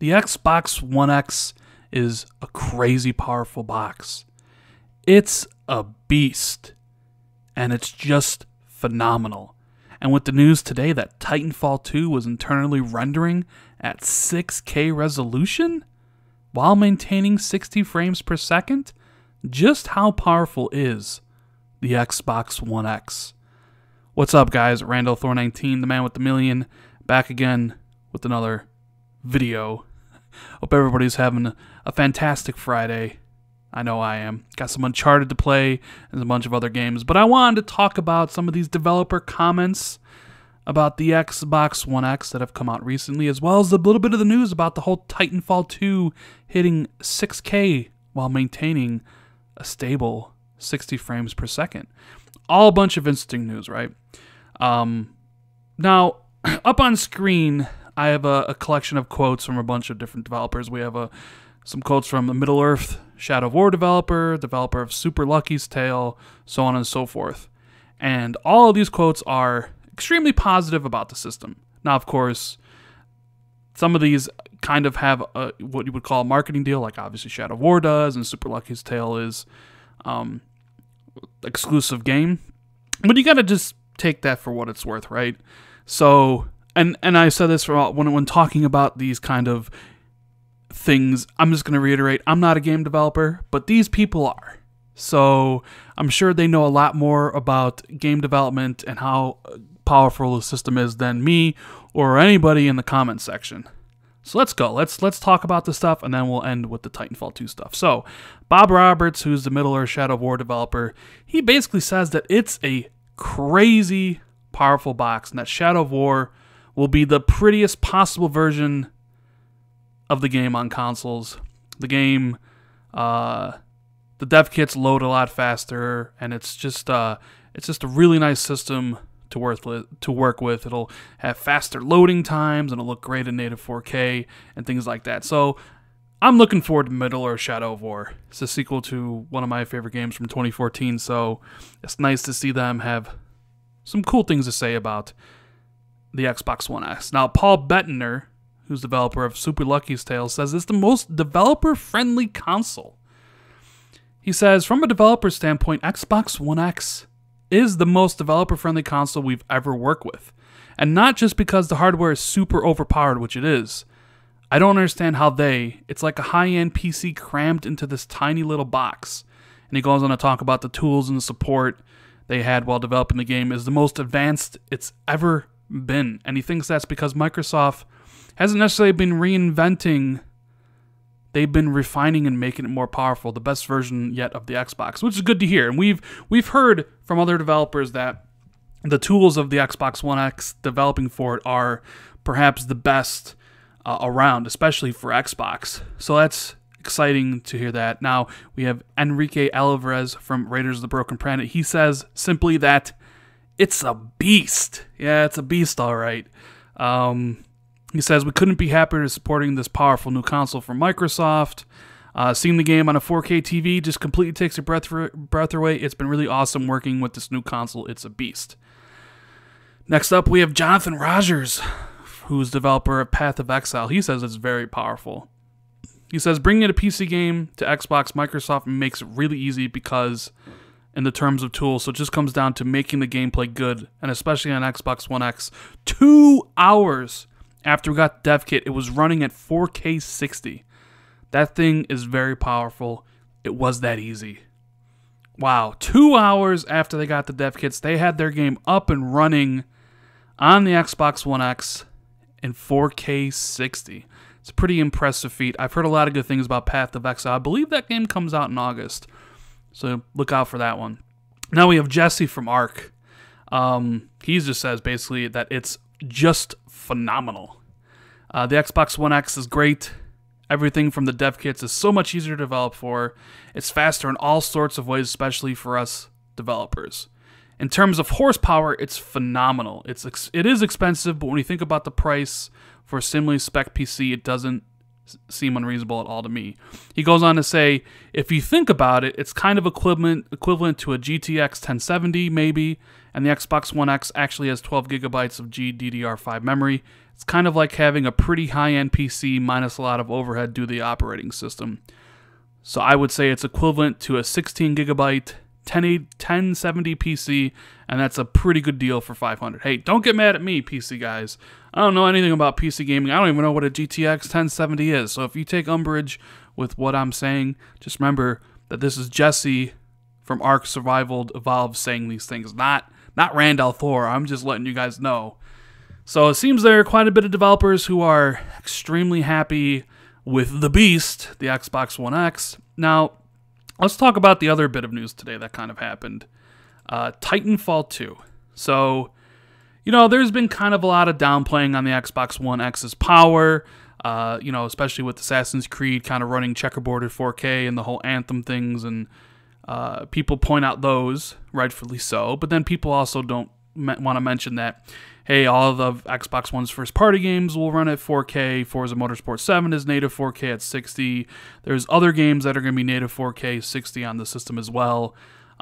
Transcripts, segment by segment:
The Xbox One X is a crazy powerful box. It's a beast, and it's just phenomenal. And with the news today that Titanfall 2 was internally rendering at 6K resolution while maintaining 60 frames per second, just how powerful is the Xbox One X? What's up, guys? Randall Thor 19, the man with the million, back again with another video. Hope everybody's having a fantastic Friday. I know I am. Got some Uncharted to play and a bunch of other games. But I wanted to talk about some of these developer comments about the Xbox One X that have come out recently, as well as a little bit of the news about the whole Titanfall 2 hitting 6K while maintaining a stable 60 frames per second. All a bunch of interesting news, right? Now, up on screen, I have a collection of quotes from a bunch of different developers. We have some quotes from the Middle-earth Shadow of War developer of Super Lucky's Tale, so on and so forth. And all of these quotes are extremely positive about the system. Now, of course, some of these kind of have what you would call a marketing deal, like obviously Shadow of War does, and Super Lucky's Tale is exclusive game. But you gotta just take that for what it's worth, right? So, and I said this when talking about these kind of things, I'm just going to reiterate, I'm not a game developer, but these people are. So I'm sure they know a lot more about game development and how powerful the system is than me or anybody in the comment section. So let's go. Let's talk about this stuff, and then we'll end with the Titanfall 2 stuff. So Bob Roberts, who's the Middle-earth Shadow of War developer, he basically says that it's a crazy powerful box, and that Shadow of War will be the prettiest possible version of the game on consoles. The game, the dev kits load a lot faster, and it's just a really nice system to work with. It'll have faster loading times, and it'll look great in native 4K and things like that. So I'm looking forward to Middle-earth Shadow of War. It's a sequel to one of my favorite games from 2014, so it's nice to see them have some cool things to say about the Xbox One X. Now, Paul Bettner, who's developer of Super Lucky's Tale, says it's the most developer-friendly console. He says, from a developer standpoint, Xbox One X is the most developer-friendly console we've ever worked with. And not just because the hardware is super overpowered, which it is. I don't understand how it's like a high-end PC crammed into this tiny little box. And he goes on to talk about the tools and the support they had while developing the game is the most advanced it's ever been. And he thinks that's because Microsoft hasn't necessarily been reinventing, they've been refining and making it more powerful, the best version yet of the Xbox, which is good to hear. And we've heard from other developers that the tools of the Xbox One X developing for it are perhaps the best around, especially for Xbox. So that's exciting to hear that. Now, we have Enrique Alvarez from Raiders of the Broken Planet. He says simply that it's a beast. Yeah, it's a beast, all right. He says, we couldn't be happier to supporting this powerful new console from Microsoft. Seeing the game on a 4K TV just completely takes your breath away. It's been really awesome working with this new console. It's a beast. Next up, we have Jonathan Rogers, who's developer of Path of Exile. He says it's very powerful. He says, bringing a PC game to Xbox, Microsoft makes it really easy because in the terms of tools, so it just comes down to making the gameplay good, and especially on Xbox One X. 2 hours after we got the dev kit, it was running at 4K 60. That thing is very powerful. It was that easy. Wow, 2 hours after they got the dev kits, they had their game up and running on the Xbox One X in 4K 60. It's a pretty impressive feat. I've heard a lot of good things about Path of Exile. I believe that game comes out in August, so look out for that one. Now we have Jesse from Arc. He just says basically that it's just phenomenal. The Xbox One X is great. Everything from the dev kits is so much easier to develop for. It's faster in all sorts of ways, especially for us developers. In terms of horsepower, it's phenomenal. It is expensive, but when you think about the price for a similarly spec PC, it doesn't seem unreasonable at all to me. He goes on to say, if you think about it, it's kind of equivalent to a GTX 1070 maybe, and the Xbox One X actually has 12 gigabytes of GDDR5 memory. It's kind of like having a pretty high-end PC minus a lot of overhead due to the operating system. So I would say it's equivalent to a 16 gigabyte 1070 PC, and that's a pretty good deal for $500. Hey, don't get mad at me, PC guys. I don't know anything about PC gaming. I don't even know what a GTX 1070 is. So if you take umbrage with what I'm saying, just remember that this is Jesse from Ark Survival Evolved saying these things, not Randall Thor. I'm just letting you guys know. So it seems there are quite a bit of developers who are extremely happy with the beast, the Xbox One X. Now, let's talk about the other bit of news today that kind of happened. Titanfall 2. So, you know, there's been kind of a lot of downplaying on the Xbox One X's power, you know, especially with Assassin's Creed kind of running checkerboard at 4K and the whole Anthem things, and people point out those, rightfully so, but then people also don't want to mention that, hey, all of the Xbox One's first-party games will run at 4K. Forza Motorsport 7 is native 4K at 60. There's other games that are going to be native 4K 60 on the system as well.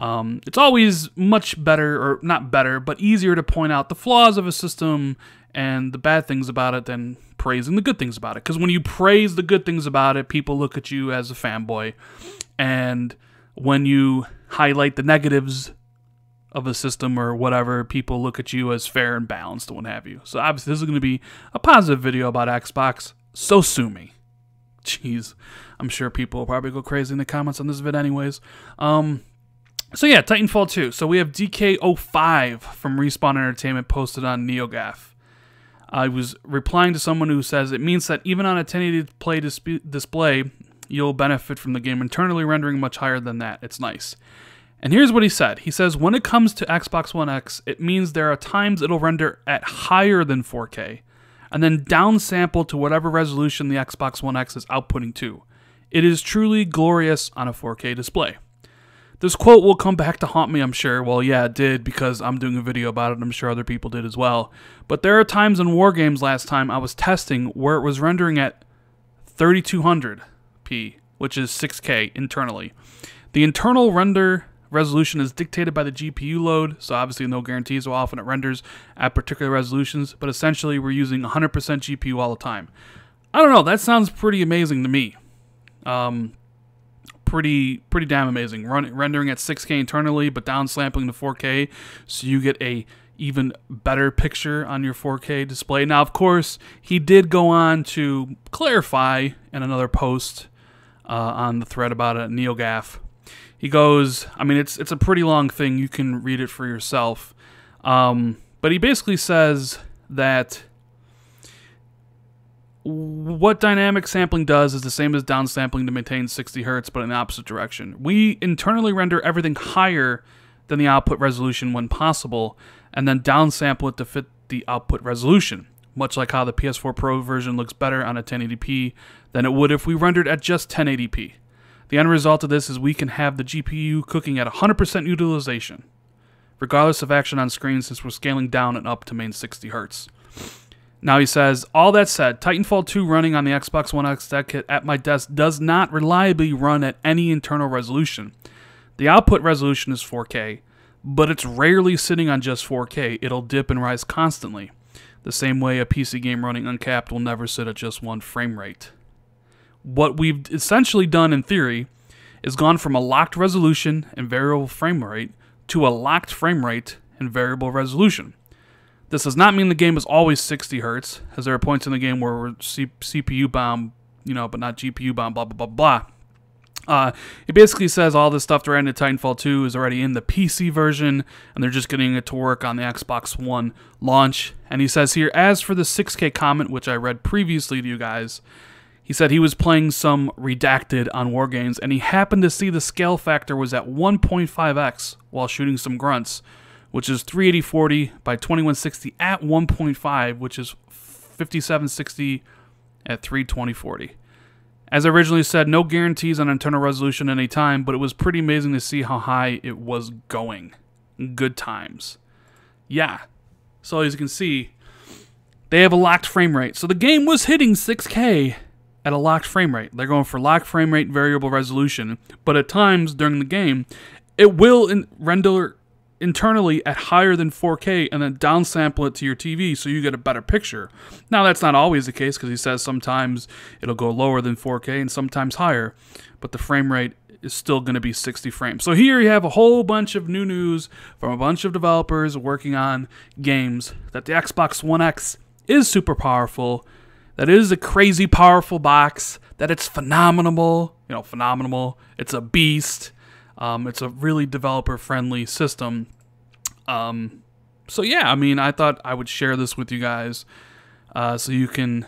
It's always much better, or not better, but easier to point out the flaws of a system and the bad things about it than praising the good things about it. Because when you praise the good things about it, people look at you as a fanboy. And when you highlight the negatives of a system or whatever, people look at you as fair and balanced and what have you. So obviously this is going to be a positive video about Xbox, so sue me. Jeez, I'm sure people will probably go crazy in the comments on this vid anyways. So yeah, Titanfall 2. So we have DK05 from Respawn Entertainment posted on NeoGAF. I was replying to someone who says, it means that even on a 1080p display, you'll benefit from the game internally rendering much higher than that. It's nice. And here's what he said. He says, when it comes to Xbox One X, it means there are times it'll render at higher than 4K, and then downsample to whatever resolution the Xbox One X is outputting to. It is truly glorious on a 4K display. This quote will come back to haunt me, I'm sure. Well, yeah, it did, because I'm doing a video about it, and I'm sure other people did as well. But there are times in War Games last time I was testing where it was rendering at 3200p, which is 6K internally. The internal render resolution is dictated by the GPU load, so obviously no guarantees how often it renders at particular resolutions, but essentially we're using 100% GPU all the time. I don't know, that sounds pretty amazing to me. Pretty damn amazing. Rendering at 6K internally, but downsampling to 4K, so you get a even better picture on your 4K display. Now, of course, he did go on to clarify in another post on the thread about it at NeoGAF. He goes, I mean, it's a pretty long thing. You can read it for yourself. But he basically says that what dynamic sampling does is the same as downsampling to maintain 60 Hz, but in the opposite direction. We internally render everything higher than the output resolution when possible, and then downsample it to fit the output resolution, much like how the PS4 Pro version looks better on a 1080p than it would if we rendered at just 1080p. The end result of this is we can have the GPU cooking at 100% utilization, regardless of action on screen, since we're scaling down and up to main 60 Hz. Now he says, all that said, Titanfall 2 running on the Xbox One X dev kit at my desk does not reliably run at any internal resolution. The output resolution is 4K, but it's rarely sitting on just 4K. It'll dip and rise constantly, the same way a PC game running uncapped will never sit at just one frame rate. What we've essentially done in theory is gone from a locked resolution and variable frame rate to a locked frame rate and variable resolution. This does not mean the game is always 60 Hz, as there are points in the game where we're CPU bound, you know, but not GPU bound, blah, blah, blah, blah. It basically says all this stuff to run into Titanfall 2 is already in the PC version, and they're just getting it to work on the Xbox One launch. And he says here, as for the 6K comment, which I read previously to you guys, he said he was playing some Redacted on Wargames, and he happened to see the scale factor was at 1.5x while shooting some grunts, which is 380/40 by 2160 at 1.5, which is 5760 at 320/40. As I originally said, no guarantees on internal resolution at any time, but it was pretty amazing to see how high it was going. Good times. Yeah. So as you can see, they have a locked frame rate. So the game was hitting 6K at a locked frame rate. They're going for locked frame rate, variable resolution, but at times during the game, it will render internally at higher than 4K and then downsample it to your TV so you get a better picture. Now, that's not always the case because he says sometimes it'll go lower than 4K and sometimes higher, but the frame rate is still going to be 60 frames. So here you have a whole bunch of new news from a bunch of developers working on games that the Xbox One X is super powerful, that it is a crazy powerful box, that it's phenomenal, phenomenal. It's a beast. It's a really developer-friendly system. So yeah, I mean, I thought I would share this with you guys so you can,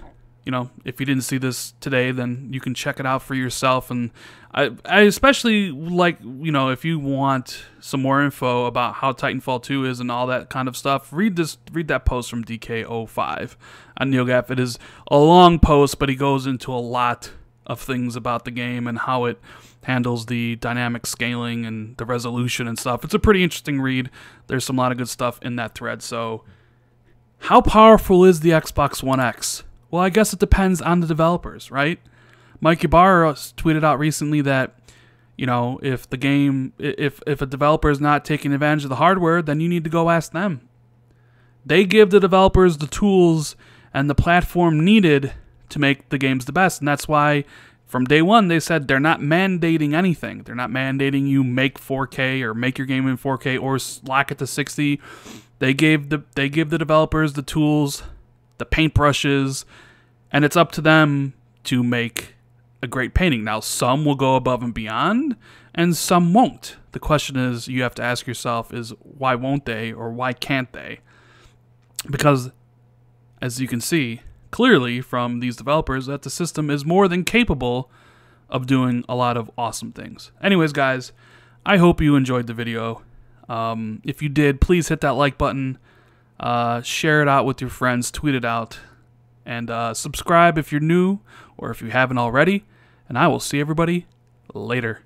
if you didn't see this today, then you can check it out for yourself. And I especially like, if you want some more info about how Titanfall 2 is and all that kind of stuff, read that post from DK05 on NeoGAF. It is a long post, but he goes into a lot of things about the game and how it handles the dynamic scaling and the resolution and stuff. It's a pretty interesting read. There's a lot of good stuff in that thread. So how powerful is the Xbox One X? Well, I guess it depends on the developers, right? Mike Ybarra tweeted out recently that, if a developer is not taking advantage of the hardware, then you need to go ask them. They give the developers the tools and the platform needed to make the games the best, and that's why from day one they said they're not mandating anything. They're not mandating you make 4K or make your game in 4K or slack it to 60. They give the developers the tools, the paintbrushes, and it's up to them to make a great painting. Now, some will go above and beyond, and some won't. The question is, you have to ask yourself is, why won't they, or why can't they? Because, as you can see clearly from these developers, that the system is more than capable of doing a lot of awesome things. Anyways, guys, I hope you enjoyed the video. If you did, please hit that like button, share it out with your friends, tweet it out, and subscribe if you're new or if you haven't already. And I will see everybody later.